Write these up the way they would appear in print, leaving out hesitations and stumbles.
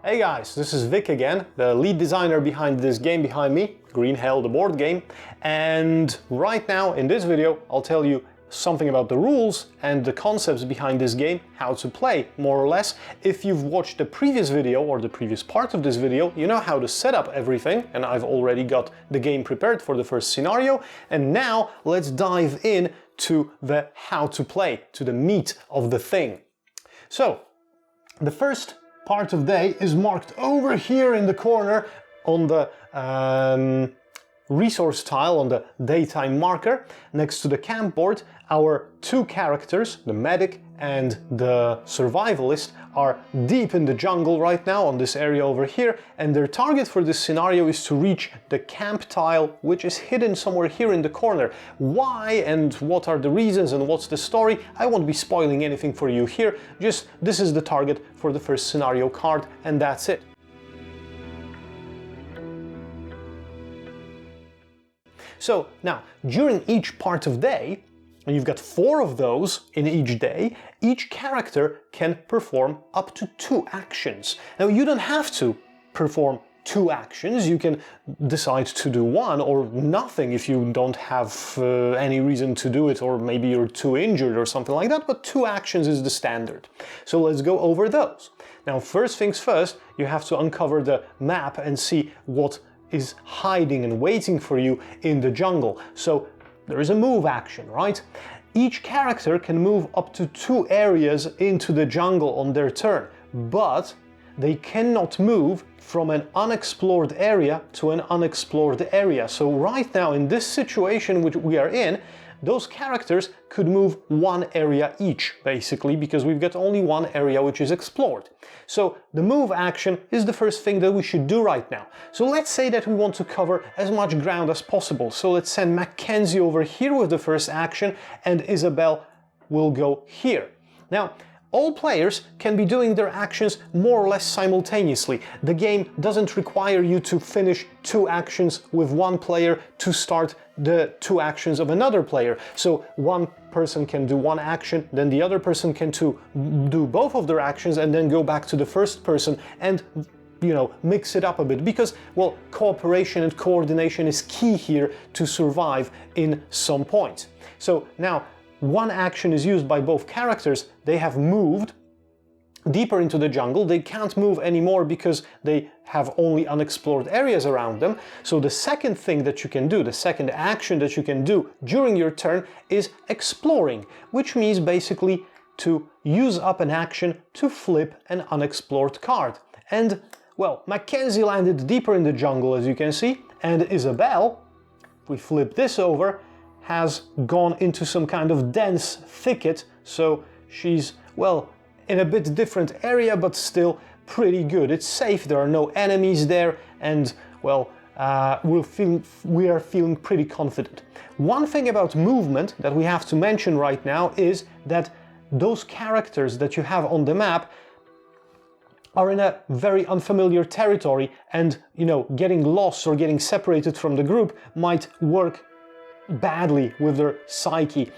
Hey guys, this is Vic again, the lead designer behind this game behind me, Green Hell, the board game. And right now in this video I'll tell you something about the rules and the concepts behind this game, how to play more or less. If you've watched the previous video or the previous part of this video, you know how to set up everything, and I've already got the game prepared for the first scenario. And now let's dive in to the how to play, to the meat of the thing. So the first part of day is marked over here in the corner on the resource tile, on the daytime marker. Next to the camp board, our two characters, the medic and the survivalist, are deep in the jungle right now on this area over here, and their target for this scenario is to reach the camp tile, which is hidden somewhere here in the corner. Why and what are the reasons and what's the story? I won't be spoiling anything for you here, just this is the target for the first scenario card, and that's it. So now, during each part of day, and you've got 4 of those in each day, each character can perform up to 2 actions. Now, you don't have to perform 2 actions, you can decide to do 1 or nothing if you don't have any reason to do it, or maybe you're too injured or something like that, but 2 actions is the standard. So let's go over those. Now, first things first, you have to uncover the map and see what is hiding and waiting for you in the jungle. So there is a move action, right? Each character can move up to 2 areas into the jungle on their turn, but they cannot move from an unexplored area to an unexplored area. So right now in this situation which we are in, those characters could move 1 area each, basically, because we've got only 1 area which is explored. So the move action is the first thing that we should do right now. So let's say that we want to cover as much ground as possible. So let's send Mackenzie over here with the first action, and Isabel will go here. Now, all players can be doing their actions more or less simultaneously. The game doesn't require you to finish 2 actions with 1 player to start the 2 actions of another player. So one person can do 1 action, then the other person can do both of their actions, and then go back to the first person and, you know, mix it up a bit, because, well, cooperation and coordination is key here to survive in some point. So now, 1 action is used by both characters. They have moved deeper into the jungle. They can't move anymore because they have only unexplored areas around them. So the second thing that you can do, the second action that you can do during your turn is exploring, which means basically to use up an action to flip an unexplored card. And, well, Mackenzie landed deeper in the jungle, as you can see, and Isabel, if we flip this over, has gone into some kind of dense thicket, so she's, well, in a bit different area, but still pretty good. It's safe, there are no enemies there, and, well, we are feeling pretty confident. One thing about movement that we have to mention right now is that those characters that you have on the map are in a very unfamiliar territory, and, you know, getting lost or getting separated from the group might work badly with their psyche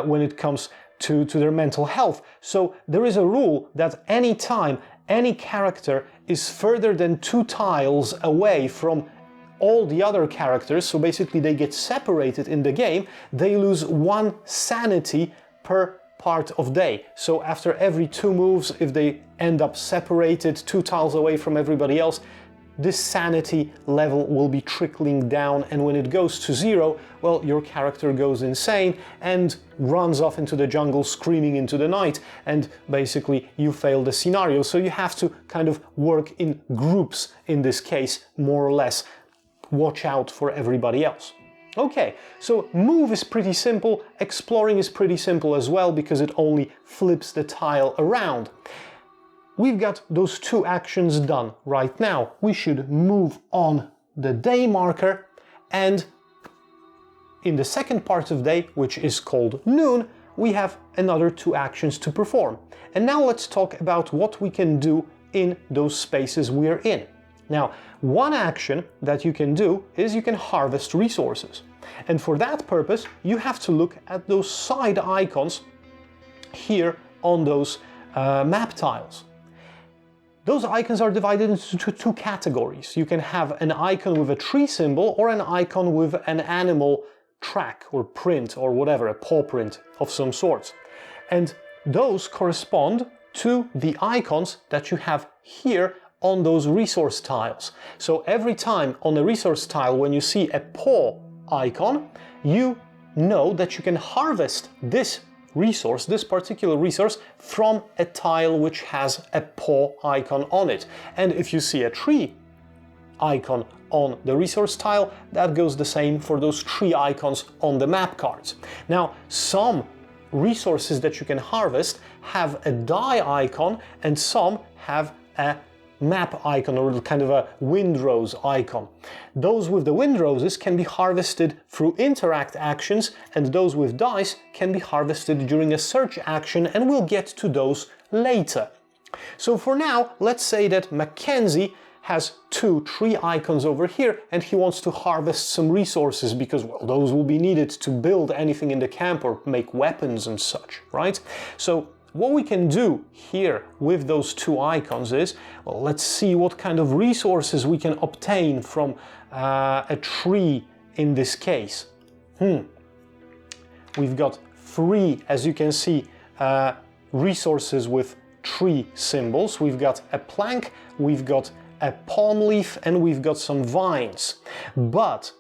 when it comes to their mental health. So there is a rule that any time any character is further than 2 tiles away from all the other characters, so basically they get separated in the game, they lose 1 sanity per part of day. So after every 2 moves, if they end up separated 2 tiles away from everybody else, this sanity level will be trickling down, and when it goes to 0, well, your character goes insane and runs off into the jungle screaming into the night, and basically you fail the scenario. So you have to kind of work in groups in this case, more or less. Watch out for everybody else. Okay, so move is pretty simple, exploring is pretty simple as well, because it only flips the tile around. We've got those 2 actions done right now. We should move on the day marker, and in the second part of day, which is called noon, we have another 2 actions to perform. And now let's talk about what we can do in those spaces we're in. Now, one action that you can do is you can harvest resources. And for that purpose, you have to look at those side icons here on those map tiles. those icons are divided into two categories. You can have an icon with a tree symbol or an icon with an animal track or print or whatever, a paw print of some sort. And those correspond to the icons that you have here on those resource tiles. So every time on a resource tile when you see a paw icon, you know that you can harvest this resource, this particular resource, from a tile which has a paw icon on it. And if you see a tree icon on the resource tile, that goes the same for those tree icons on the map cards. Now, some resources that you can harvest have a die icon and some have a map icon or kind of a windrose icon. Those with the windroses can be harvested through interact actions, and those with dice can be harvested during a search action, and we'll get to those later. So for now, let's say that Mackenzie has two tree icons over here and he wants to harvest some resources because, well, those will be needed to build anything in the camp or make weapons and such, right? So what we can do here with those two icons is, well, let's see what kind of resources we can obtain from a tree in this case. We've got three, as you can see, resources with tree symbols. We've got a plank, we've got a palm leaf, and we've got some vines. But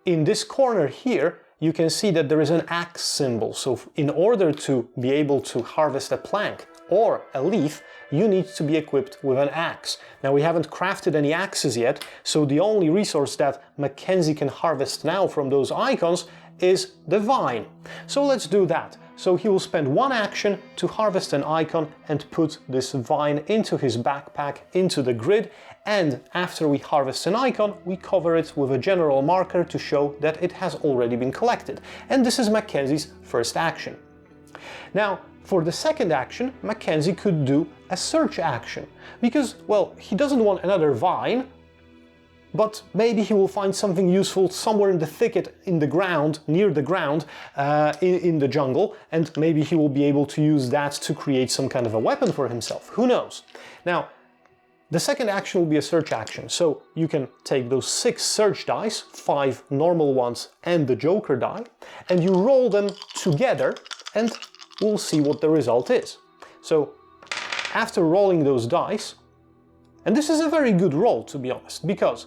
in this corner here, you can see that there is an axe symbol. So in order to be able to harvest a plank or a leaf, you need to be equipped with an axe. Now, we haven't crafted any axes yet, so the only resource that Mackenzie can harvest now from those icons is the vine. So let's do that. So he will spend one action to harvest an icon and put this vine into his backpack, into the grid, and after we harvest an icon, we cover it with a general marker to show that it has already been collected. And this is Mackenzie's first action. Now, for the second action, Mackenzie could do a search action, because, well, he doesn't want another vine, but maybe he will find something useful somewhere in the thicket, in the ground, near the ground, in the jungle, and maybe he will be able to use that to create some kind of a weapon for himself. Who knows? Now, the second action will be a search action, so you can take those 6 search dice, 5 normal ones and the Joker die, and you roll them together, and we'll see what the result is. So, after rolling those dice, and this is a very good roll, to be honest, because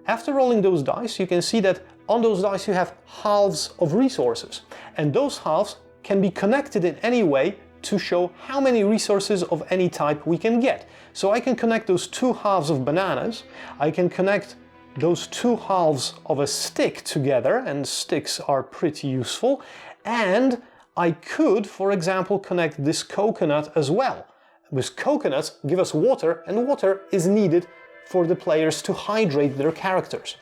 after rolling those dice, you can see that on those dice you have halves of resources, and those halves can be connected in any way to show how many resources of any type we can get. So I can connect those 2 halves of bananas, I can connect those 2 halves of a stick together, and sticks are pretty useful, and I could, for example, connect this coconut as well. Because coconuts give us water, and water is needed for the players to hydrate their characters.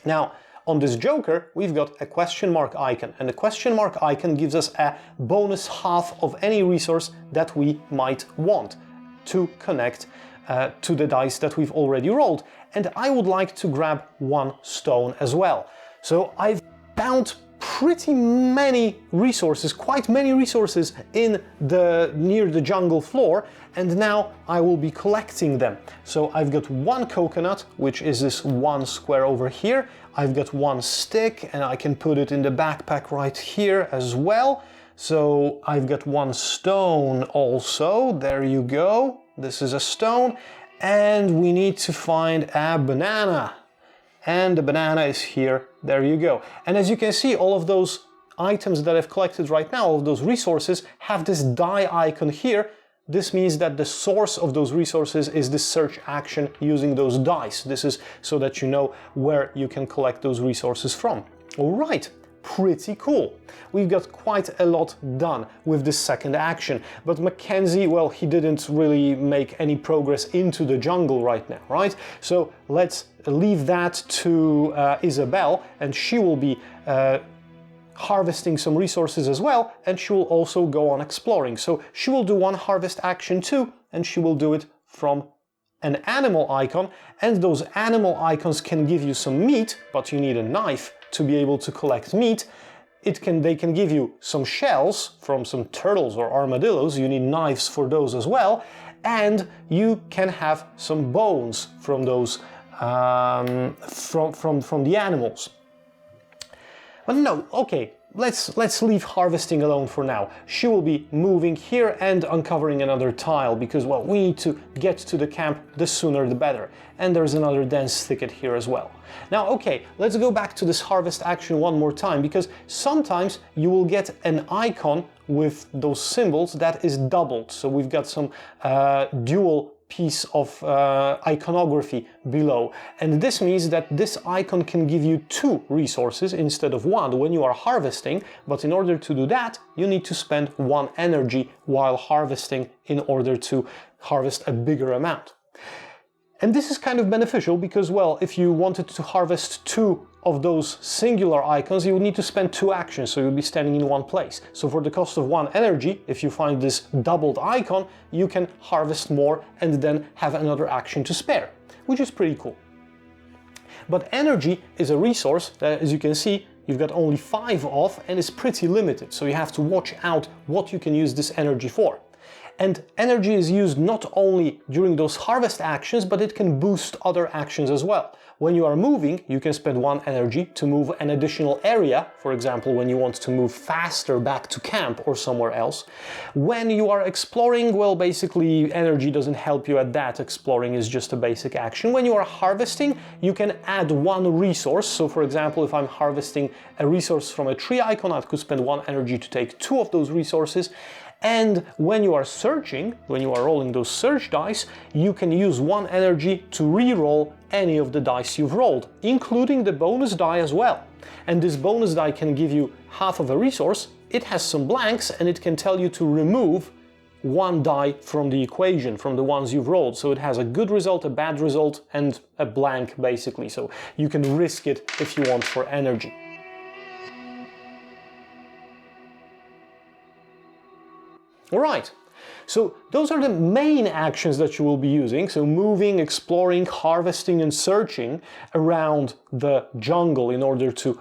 Now, on this Joker, we've got a question mark icon, and the question mark icon gives us a bonus half of any resource that we might want to connect to the dice that we've already rolled. And I would like to grab 1 stone as well. So I've found pretty many resources, quite many resources near the jungle floor, and now I will be collecting them. So I've got 1 coconut, which is this 1 square over here. I've got 1 stick, and I can put it in the backpack right here as well. So I've got 1 stone also, there you go. This is a stone, and we need to find a banana. And the banana is here, there you go. And as you can see, all of those items that I've collected right now, all of those resources, have this die icon here. This means that the source of those resources is this search action using those dice. This is so that you know where you can collect those resources from. All right, pretty cool. We've got quite a lot done with this second action, but Mackenzie, well, he didn't really make any progress into the jungle right now, right? So let's leave that to Isabel, and she will be harvesting some resources as well, and she will also go on exploring. So she will do 1 harvest action too, and she will do it from an animal icon, and those animal icons can give you some meat, but you need a knife to be able to collect meat. They can give you some shells from some turtles or armadillos, you need knives for those as well, and you can have some bones from those from the animals. But no, okay, let's leave harvesting alone for now. She will be moving here and uncovering another tile because, well, we need to get to the camp, the sooner the better. And there's another dense thicket here as well. Now, okay, let's go back to this harvest action one more time, because sometimes you will get an icon with those symbols that is doubled. So we've got some dual piece of iconography below, and this means that this icon can give you 2 resources instead of 1 when you are harvesting, but in order to do that you need to spend 1 energy while harvesting in order to harvest a bigger amount. And this is kind of beneficial because, well, if you wanted to harvest 2 of those singular icons, you would need to spend 2 actions, so you'll be standing in one place. So for the cost of 1 energy, if you find this doubled icon, you can harvest more and then have another action to spare, which is pretty cool. But energy is a resource that, as you can see, you've got only 5 of and is pretty limited, so you have to watch out what you can use this energy for. And energy is used not only during those harvest actions, but it can boost other actions as well. When you are moving, you can spend 1 energy to move an additional area, for example, when you want to move faster back to camp or somewhere else. When you are exploring, well, basically energy doesn't help you at that. Exploring is just a basic action. When you are harvesting, you can add 1 resource. So for example, if I'm harvesting a resource from a tree icon, I could spend 1 energy to take 2 of those resources. And when you are searching, when you are rolling those search dice, you can use 1 energy to re-roll any of the dice you've rolled, including the bonus die as well. And this bonus die can give you half of a resource, it has some blanks, and it can tell you to remove 1 die from the equation, from the ones you've rolled. So it has a good result, a bad result, and a blank basically. So you can risk it if you want for energy. Alright, so those are the main actions that you will be using. So moving, exploring, harvesting and searching around the jungle in order to,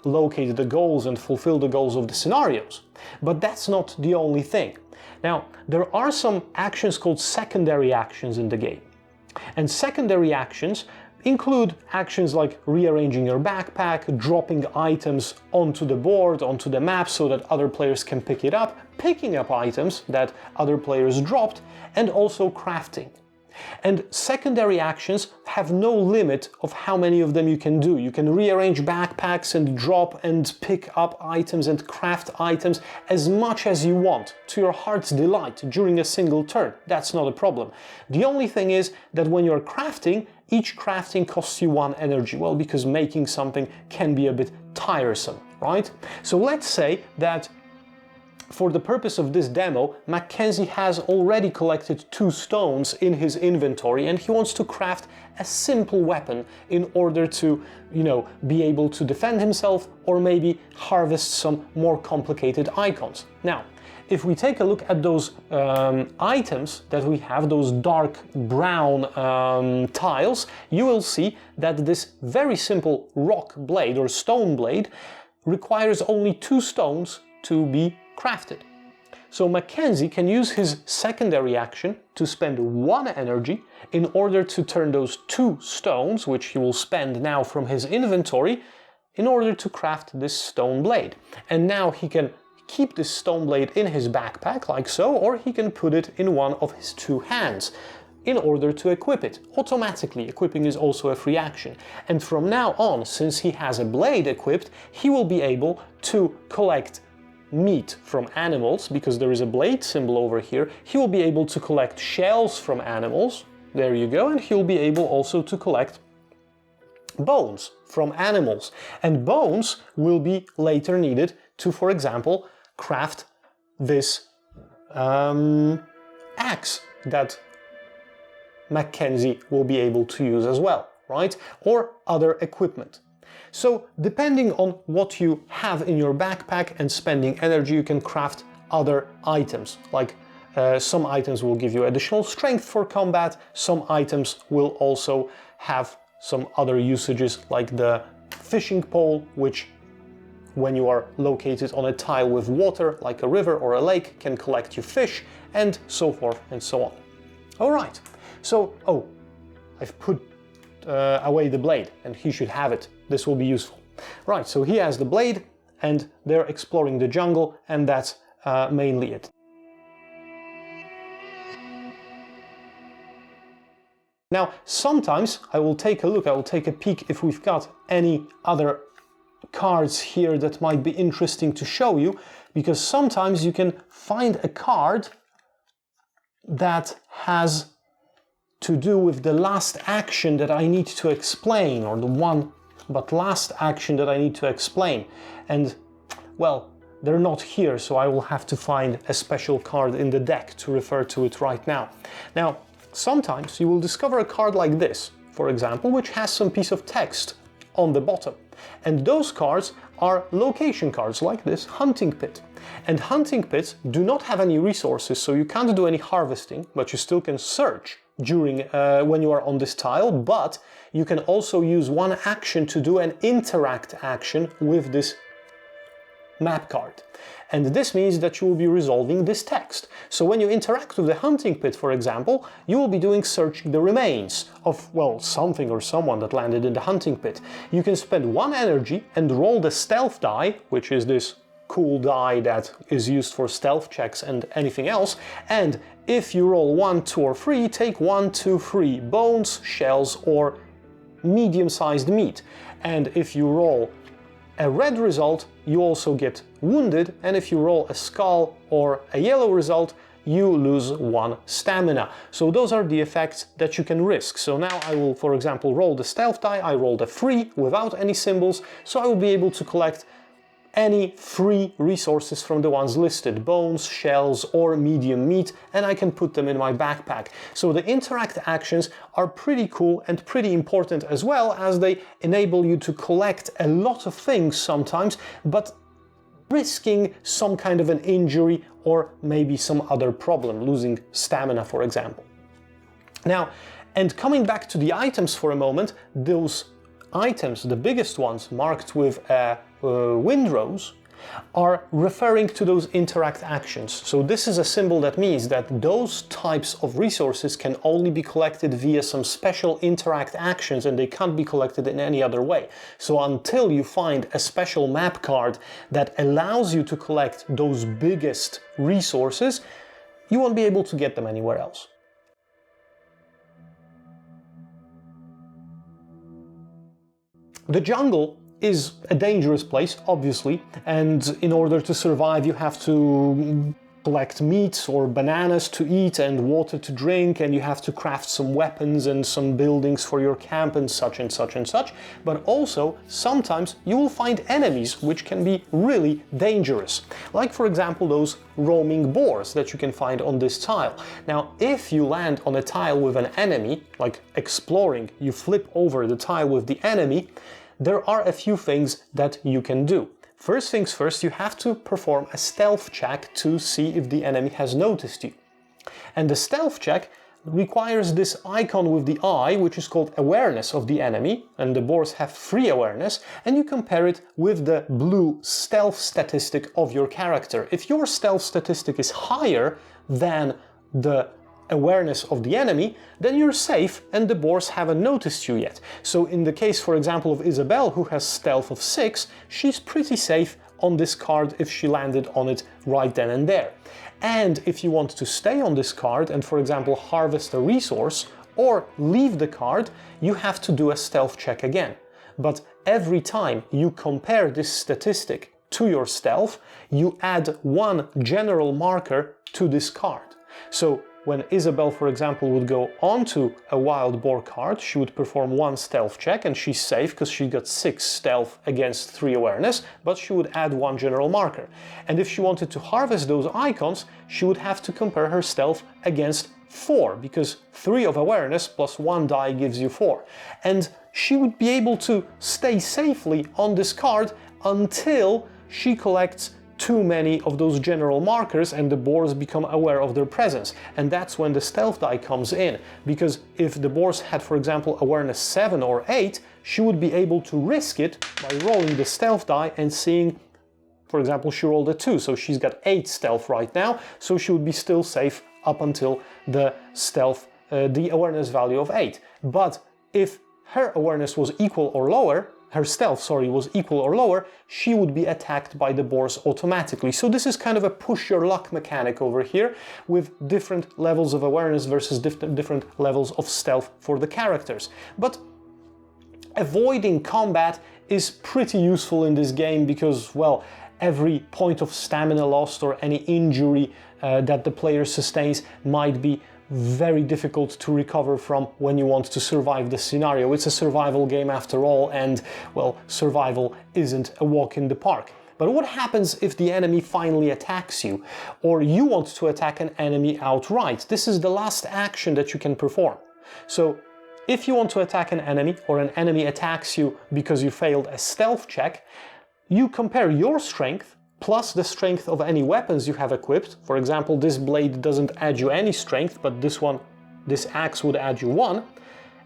locate the goals and fulfill the goals of the scenarios. But that's not the only thing. Now, there are some actions called secondary actions in the game. And secondary actions include actions like rearranging your backpack, dropping items onto the board, onto the map so that other players can pick it up, picking up items that other players dropped, and also crafting. And secondary actions have no limit of how many of them you can do. You can rearrange backpacks and drop and pick up items and craft items as much as you want, to your heart's delight, during a single turn. That's not a problem. The only thing is that when you're crafting, each crafting costs you 1 energy. Well, because making something can be a bit tiresome, right? So let's say that for the purpose of this demo, Mackenzie has already collected 2 stones in his inventory and he wants to craft a simple weapon in order to, be able to defend himself or maybe harvest some more complicated icons. Now, if we take a look at those items that we have, those dark brown tiles, you will see that this very simple rock blade or stone blade requires only 2 stones to be crafted. So Mackenzie can use his secondary action to spend 1 energy in order to turn those 2 stones, which he will spend now from his inventory, in order to craft this stone blade. And now he can keep this stone blade in his backpack like so, or he can put it in one of his 2 hands in order to equip it. Automatically, equipping is also a free action. And from now on, since he has a blade equipped, he will be able to collect meat from animals, because there is a blade symbol over here. He will be able to collect shells from animals, there you go, and he'll be able also to collect bones from animals. And bones will be later needed to, for example, craft this axe that Mackenzie will be able to use as well, right? Or other equipment. So depending on what you have in your backpack and spending energy, you can craft other items. Like some items will give you additional strength for combat, some items will also have some other usages, like the fishing pole, which when you are located on a tile with water, like a river or a lake, can collect you fish, and so forth and so on. All right, so, I've put away the blade, and he should have it. This will be useful. Right, so he has the blade, and they're exploring the jungle, and that's mainly it. Now, sometimes I will take a peek if we've got any other cards here that might be interesting to show you, because sometimes you can find a card that has to do with the last action that I need to explain, or the one but last action that I need to explain. And, well, they're not here, so I will have to find a special card in the deck to refer to it right now. Now, sometimes you will discover a card like this, for example, which has some piece of text on the bottom. And those cards are location cards, like this hunting pit. And hunting pits do not have any resources, so you can't do any harvesting, but you still can search during when you are on this tile, but you can also use one action to do an interact action with this map card. And this means that you will be resolving this text. So when you interact with the hunting pit, for example, you will be doing searching the remains of, well, something or someone that landed in the hunting pit. You can spend 1 energy and roll the stealth die, which is this cool die that is used for stealth checks and anything else. And if you roll 1, 2, or 3, take 1, 2, 3 bones, shells, or medium-sized meat. And if you roll a red result, you also get wounded, and if you roll a skull or a yellow result, you lose 1 stamina. So those are the effects that you can risk. So now I will, for example, roll the stealth die. I rolled a 3 without any symbols, so I will be able to collect any free resources from the ones listed, bones, shells, or medium meat, and I can put them in my backpack. So the interact actions are pretty cool and pretty important, as well as they enable you to collect a lot of things sometimes, but risking some kind of an injury or maybe some other problem, losing stamina, for example. Now, and coming back to the items for a moment, those items, the biggest ones marked with a windrose, are referring to those interact actions. So this is a symbol that means that those types of resources can only be collected via some special interact actions, and they can't be collected in any other way. So until you find a special map card that allows you to collect those biggest resources, you won't be able to get them anywhere else. The jungle is a dangerous place, obviously, and in order to survive you have to collect meat or bananas to eat and water to drink, and you have to craft some weapons and some buildings for your camp and such and such and such. But also, sometimes you will find enemies which can be really dangerous. Like, for example, those roaming boars that you can find on this tile. Now, if you land on a tile with an enemy, like exploring, you flip over the tile with the enemy, there are a few things that you can do. First things first, you have to perform a stealth check to see if the enemy has noticed you. And the stealth check requires this icon with the eye, which is called awareness of the enemy, and the boars have 3 awareness, and you compare it with the blue stealth statistic of your character. If your stealth statistic is higher than the awareness of the enemy, then you're safe and the boars haven't noticed you yet. So in the case, for example, of Isabel, who has stealth of 6, she's pretty safe on this card if she landed on it right then and there. And if you want to stay on this card and, for example, harvest a resource or leave the card, you have to do a stealth check again. But every time you compare this statistic to your stealth, you add 1 general marker to this card. So when Isabel, for example, would go onto a wild boar card, she would perform 1 stealth check, and she's safe because she got 6 stealth against 3 awareness, but she would add 1 general marker. And if she wanted to harvest those icons, she would have to compare her stealth against 4, because 3 of awareness plus 1 die gives you 4. And she would be able to stay safely on this card until she collects too many of those general markers and the boars become aware of their presence. And that's when the stealth die comes in, because if the boars had, for example, awareness 7 or 8, she would be able to risk it by rolling the stealth die and seeing, for example, she rolled a 2, so she's got 8 stealth right now, so she would be still safe up until the stealth, the awareness value of 8. But if her awareness was equal or lower, her stealth, sorry, was equal or lower, she would be attacked by the boars automatically. So this is kind of a push your luck mechanic over here, with different levels of awareness versus different levels of stealth for the characters. But avoiding combat is pretty useful in this game because, well, every point of stamina lost or any injury that the player sustains might be very difficult to recover from when you want to survive the scenario. It's a survival game after all, and, well, survival isn't a walk in the park. But what happens if the enemy finally attacks you, or you want to attack an enemy outright? This is the last action that you can perform. So if you want to attack an enemy, or an enemy attacks you because you failed a stealth check, you compare your strength plus the strength of any weapons you have equipped. For example, this blade doesn't add you any strength, but this axe would add you 1,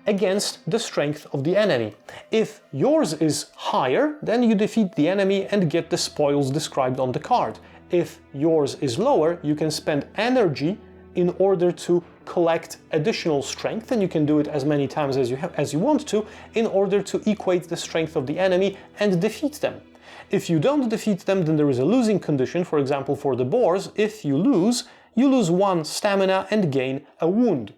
against the strength of the enemy. If yours is higher, then you defeat the enemy and get the spoils described on the card. If yours is lower, you can spend energy in order to collect additional strength, and you can do it as many times as you want to, in order to equate the strength of the enemy and defeat them. If you don't defeat them, then there is a losing condition. For example, for the boars, if you lose 1 stamina and gain a wound.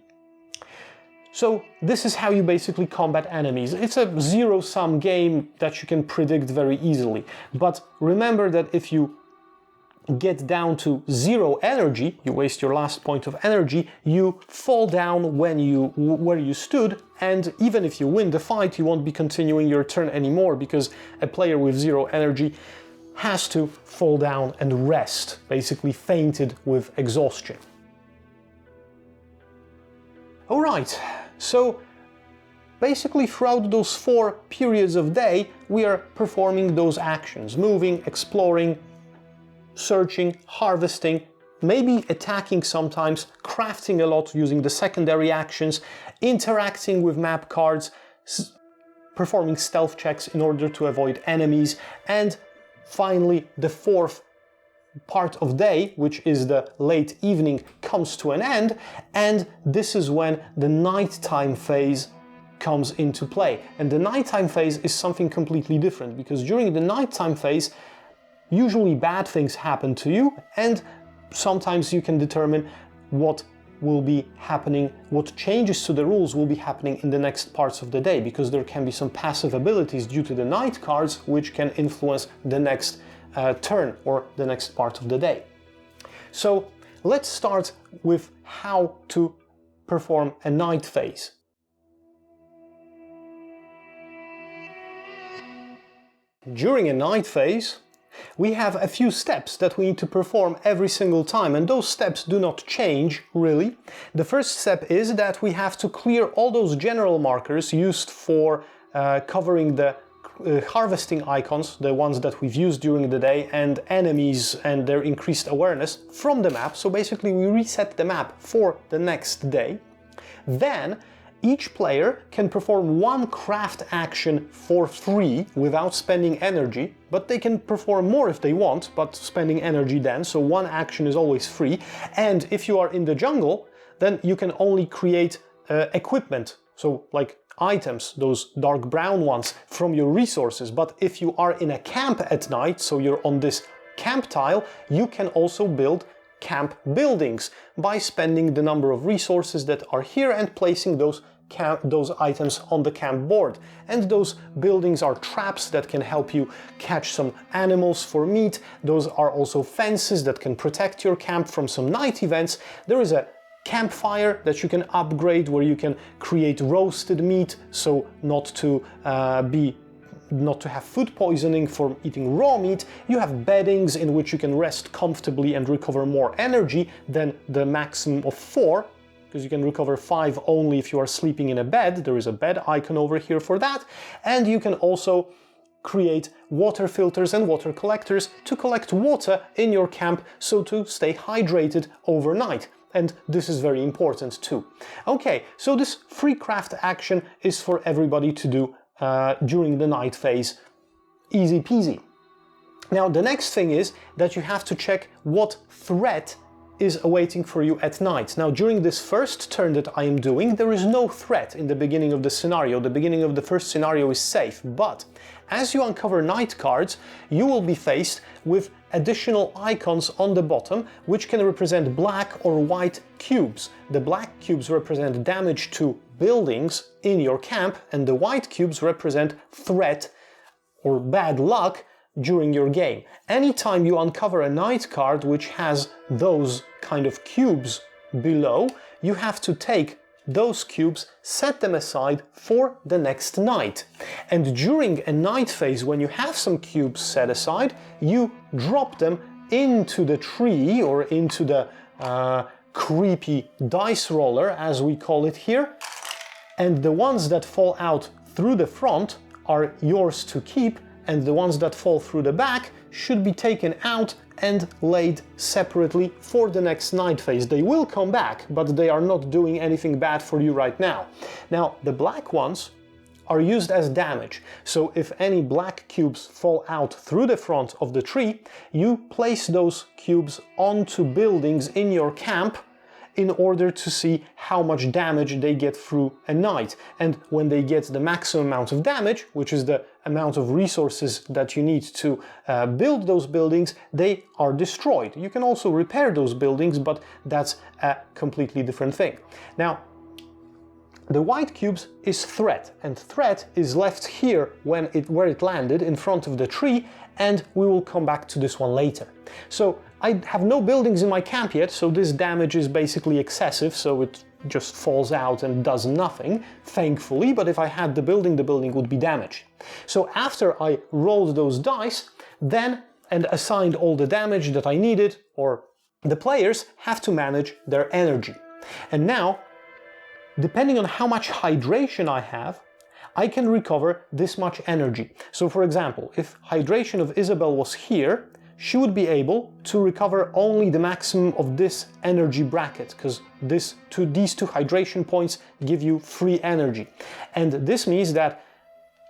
So this is how you basically combat enemies. It's a zero-sum game that you can predict very easily. But remember that if you get down to 0 energy, you waste your last point of energy, you fall down where you stood, and even if you win the fight, you won't be continuing your turn anymore, because a player with 0 energy has to fall down and rest, basically fainted with exhaustion. Alright, so basically throughout those 4 periods of day, we are performing those actions: moving, exploring, searching, harvesting, maybe attacking sometimes, crafting a lot using the secondary actions, interacting with map cards, performing stealth checks in order to avoid enemies, and finally the 4th part of day, which is the late evening, comes to an end, and this is when the nighttime phase comes into play. And the nighttime phase is something completely different, because during the nighttime phase usually bad things happen to you, and sometimes you can determine what will be happening, what changes to the rules will be happening in the next parts of the day, because there can be some passive abilities due to the night cards which can influence the next turn or the next part of the day. So let's start with how to perform a night phase. During a night phase, we have a few steps that we need to perform every single time, and those steps do not change, really. The first step is that we have to clear all those general markers used for covering the harvesting icons, the ones that we've used during the day, and enemies and their increased awareness from the map. So basically we reset the map for the next day. Then each player can perform 1 craft action for free without spending energy, but they can perform more if they want, but spending energy then, so 1 action is always free. And if you are in the jungle, then you can only create equipment, so like items, those dark brown ones, from your resources. But if you are in a camp at night, so you're on this camp tile, you can also build camp buildings by spending the number of resources that are here and placing those items on the camp board. And those buildings are traps that can help you catch some animals for meat. Those are also fences that can protect your camp from some night events. There is a campfire that you can upgrade, where you can create roasted meat, so not to have food poisoning from eating raw meat. You have beddings in which you can rest comfortably and recover more energy than the maximum of 4, because you can recover 5 only if you are sleeping in a bed. There is a bed icon over here for that. And you can also create water filters and water collectors to collect water in your camp, so to stay hydrated overnight. And this is very important too. Okay, so this free craft action is for everybody to do during the night phase. Easy peasy. Now the next thing is that you have to check what threat is awaiting for you at night. Now, during this first turn that I am doing, there is no threat in the beginning of the scenario. The beginning of the first scenario is safe, but as you uncover night cards, you will be faced with additional icons on the bottom, which can represent black or white cubes. The black cubes represent damage to buildings in your camp, and the white cubes represent threat or bad luck during your game. Anytime you uncover a night card which has those kind of cubes below, you have to take those cubes, set them aside for the next night. And during a night phase, when you have some cubes set aside, you drop them into the tree or into the creepy dice roller, as we call it here. And the ones that fall out through the front are yours to keep, and the ones that fall through the back should be taken out and laid separately for the next night phase. They will come back, but they are not doing anything bad for you right now. Now, the black ones are used as damage. So if any black cubes fall out through the front of the tree, you place those cubes onto buildings in your camp in order to see how much damage they get through a night. And when they get the maximum amount of damage, which is the amount of resources that you need to build those buildings, they are destroyed. You can also repair those buildings, but that's a completely different thing. Now, the white cubes is threat, and threat is left here where it landed in front of the tree, and we will come back to this one later. So I have no buildings in my camp yet, so this damage is basically excessive, so it just falls out and does nothing, thankfully, but if I had the building would be damaged. So after I rolled those dice, then and assigned all the damage that I needed, or the players have to manage their energy. And now, depending on how much hydration I have, I can recover this much energy. So for example, if hydration of Isabel was here, she would be able to recover only the maximum of this energy bracket, because these two hydration points give you free energy. And this means that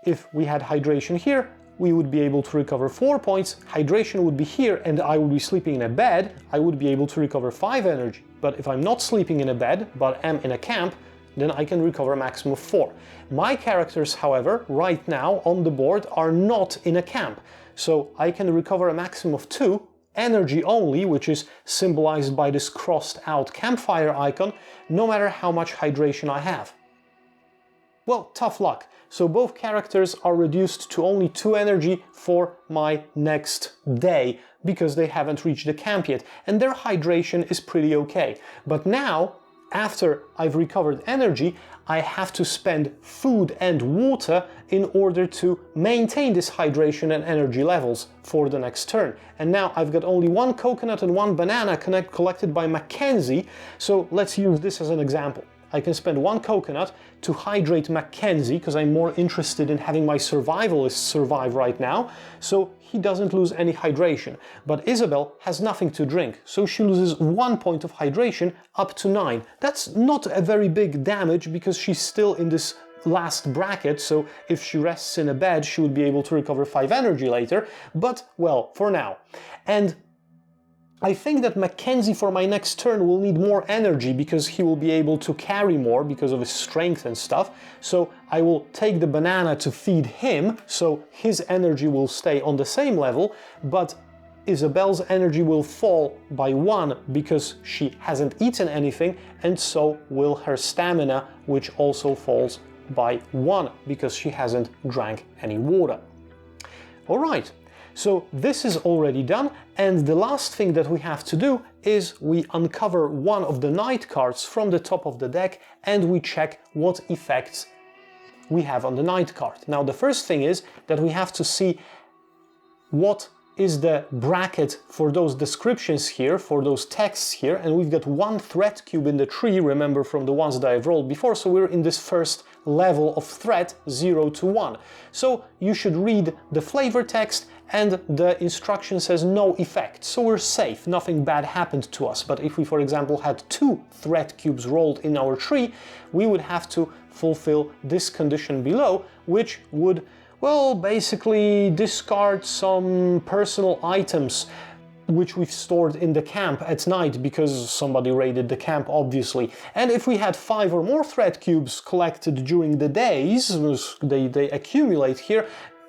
if we had hydration here, we would be able to recover 4 points, hydration would be here, and I would be sleeping in a bed, I would be able to recover 5 energy. But if I'm not sleeping in a bed, but am in a camp, then I can recover a maximum of 4. My characters, however, right now on the board are not in a camp. So I can recover a maximum of 2, energy only, which is symbolized by this crossed out campfire icon, no matter how much hydration I have. Well, tough luck. So both characters are reduced to only 2 energy for my next day, because they haven't reached the camp yet, and their hydration is pretty okay. But now, after I've recovered energy, I have to spend food and water in order to maintain this hydration and energy levels for the next turn. And now I've got only 1 coconut and 1 banana collected by Mackenzie, so let's use this as an example. I can spend 1 coconut to hydrate Mackenzie, because I'm more interested in having my survivalists survive right now, so he doesn't lose any hydration. But Isabel has nothing to drink, so she loses 1 point of hydration up to 9. That's not a very big damage, because she's still in this last bracket, so if she rests in a bed, she would be able to recover 5 energy later, but, well, for now. And I think that Mackenzie for my next turn will need more energy, because he will be able to carry more because of his strength and stuff. So I will take the banana to feed him, so his energy will stay on the same level, but Isabel's energy will fall by 1 because she hasn't eaten anything, and so will her stamina, which also falls by 1 because she hasn't drank any water. All right. So this is already done, and the last thing that we have to do is we uncover one of the night cards from the top of the deck, and we check what effects we have on the night card. Now the first thing is that we have to see what is the bracket for those descriptions here, for those texts here, and we've got 1 threat cube in the tree, remember from the ones that I've rolled before, so we're in this first level of threat, 0 to 1. So you should read the flavor text, and the instruction says no effect, so we're safe, nothing bad happened to us. But if we, for example, had 2 threat cubes rolled in our tree, we would have to fulfill this condition below, which would, well, basically discard some personal items. which we've stored in the camp at night because somebody raided the camp, obviously. And if we had 5 or more threat cubes collected during the days, they accumulate here,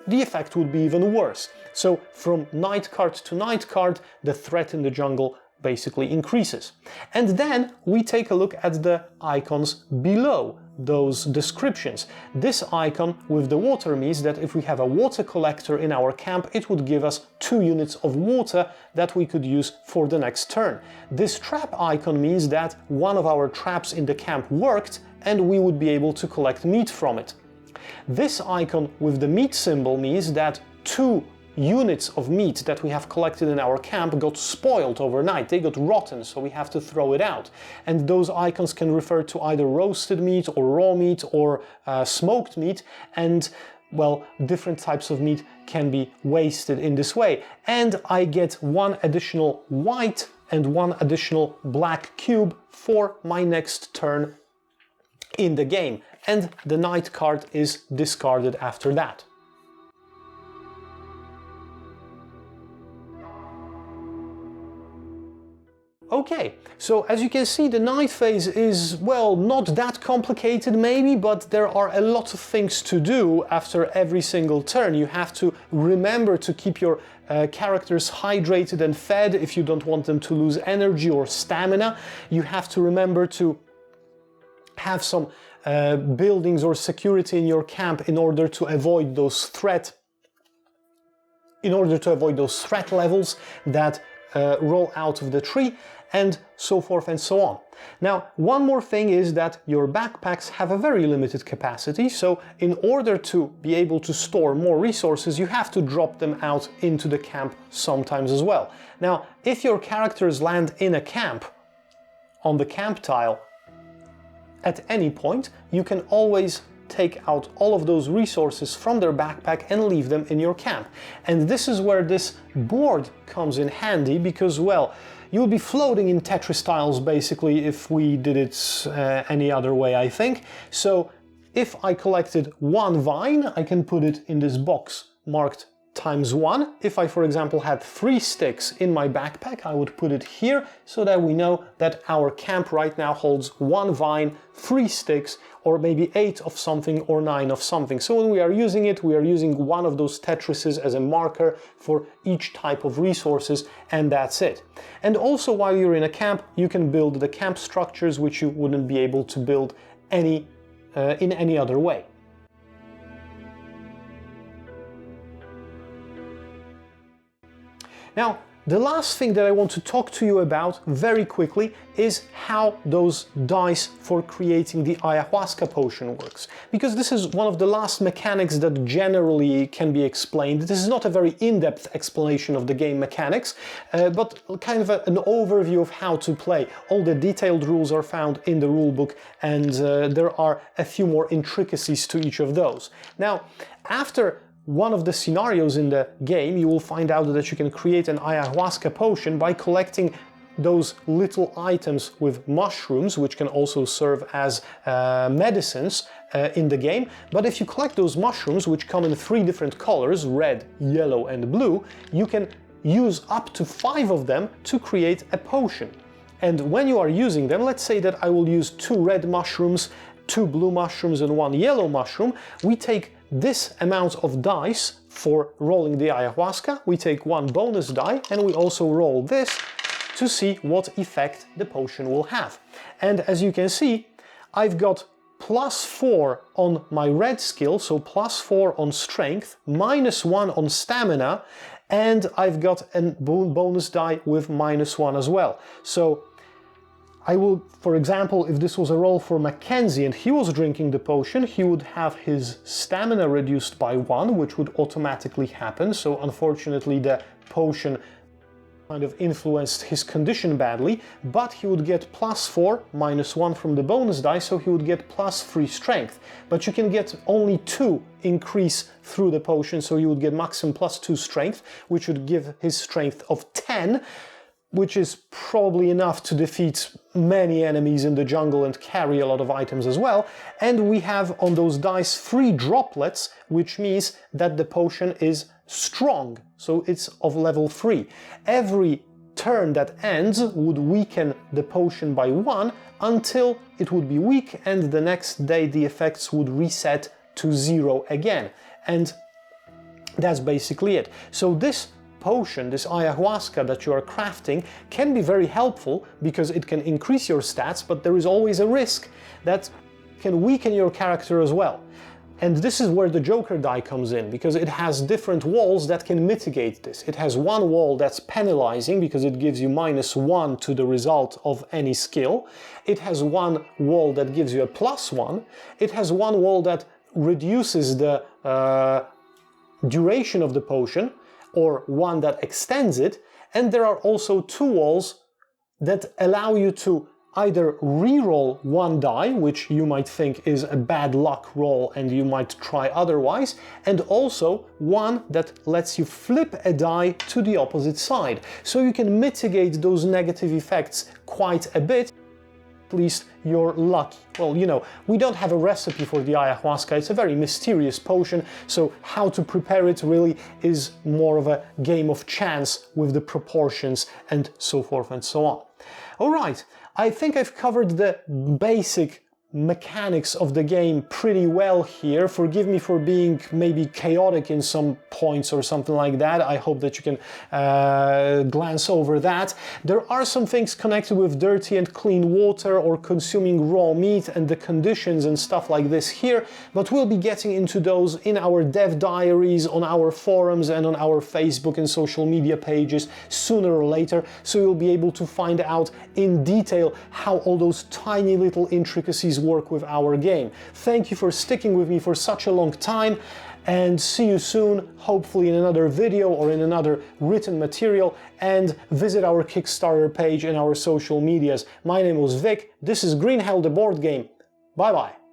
the effect would be even worse. So from night card to night card, the threat in the jungle basically increases. And then we take a look at the icons below those descriptions. This icon with the water means that if we have a water collector in our camp, it would give us 2 units of water that we could use for the next turn. This trap icon means that one of our traps in the camp worked and we would be able to collect meat from it. This icon with the meat symbol means that 2 units of meat that we have collected in our camp got spoiled overnight. They got rotten, so we have to throw it out. And those icons can refer to either roasted meat or raw meat or smoked meat, and well, different types of meat can be wasted in this way. And I get 1 additional white and 1 additional black cube for my next turn in the game. And the night card is discarded after that. Okay, so as you can see, the night phase is, well, not that complicated maybe, but there are a lot of things to do after every single turn. You have to remember to keep your characters hydrated and fed if you don't want them to lose energy or stamina. You have to remember to have some buildings or security in your camp in order to avoid those threat levels that roll out of the tree, and so forth and so on. Now, one more thing is that your backpacks have a very limited capacity, so in order to be able to store more resources, you have to drop them out into the camp sometimes as well. Now, if your characters land in a camp, on the camp tile, at any point, you can always take out all of those resources from their backpack and leave them in your camp. And this is where this board comes in handy because, well, you'll be floating in Tetris tiles basically if we did it any other way, I think. So if I collected 1 vine, I can put it in this box marked ×1. If I, for example, had 3 sticks in my backpack, I would put it here so that we know that our camp right now holds 1 vine, 3 sticks, or maybe 8 of something or 9 of something. So when we are using it, we are using one of those Tetrises as a marker for each type of resources, and that's it. And also, while you're in a camp, you can build the camp structures which you wouldn't be able to build in any other way. Now, the last thing that I want to talk to you about very quickly is how those dice for creating the Ayahuasca potion works. Because this is one of the last mechanics that generally can be explained. This is not a very in-depth explanation of the game mechanics, but kind of an overview of how to play. All the detailed rules are found in the rulebook, and there are a few more intricacies to each of those. Now, after one of the scenarios in the game, you will find out that you can create an ayahuasca potion by collecting those little items with mushrooms, which can also serve as medicines in the game. But if you collect those mushrooms, which come in 3 different colors, red, yellow and blue, you can use up to 5 of them to create a potion. And when you are using them, let's say that I will use 2 red mushrooms, 2 blue mushrooms and 1 yellow mushroom, we take this amount of dice for rolling the ayahuasca, we take 1 bonus die, and we also roll this to see what effect the potion will have. And as you can see, I've got +4 on my red skill, so +4 on strength, -1 on stamina, and I've got a bonus die with -1 as well. So I will, for example, if this was a roll for Mackenzie and he was drinking the potion, he would have his stamina reduced by 1, which would automatically happen. So unfortunately the potion kind of influenced his condition badly, but he would get +4, -1 from the bonus die, so he would get +3 strength. But you can get only 2 increase through the potion, so you would get maximum +2 strength, which would give his strength of 10, which is probably enough to defeat many enemies in the jungle and carry a lot of items as well. And we have on those dice 3 droplets, which means that the potion is strong, so it's of level 3. Every turn that ends would weaken the potion by 1 until it would be weak, and the next day the effects would reset to 0 again. And that's basically it. So this potion, this ayahuasca that you are crafting, can be very helpful because it can increase your stats, but there is always a risk that can weaken your character as well. And this is where the Joker die comes in, because it has different walls that can mitigate this. It has one wall that's penalizing because it gives you -1 to the result of any skill. It has one wall that gives you a +1. It has one wall that reduces the duration of the potion, or one that extends it. And there are also 2 walls that allow you to either re-roll 1 die, which you might think is a bad luck roll and you might try otherwise, and also one that lets you flip a die to the opposite side. So you can mitigate those negative effects quite a bit. At least you're lucky. Well, you know, we don't have a recipe for the ayahuasca. It's a very mysterious potion, so how to prepare it really is more of a game of chance with the proportions and so forth and so on. All right, I think I've covered the basic mechanics of the game pretty well here. Forgive me for being maybe chaotic in some points or something like that. I hope that you can glance over that. There are some things connected with dirty and clean water or consuming raw meat and the conditions and stuff like this here, but we'll be getting into those in our dev diaries, on our forums and on our Facebook and social media pages sooner or later, so you'll be able to find out in detail how all those tiny little intricacies work with our game. Thank you for sticking with me for such a long time, and see you soon, hopefully in another video or in another written material, and visit our Kickstarter page and our social medias. My name was Vic, this is Green Hell the board game. Bye bye.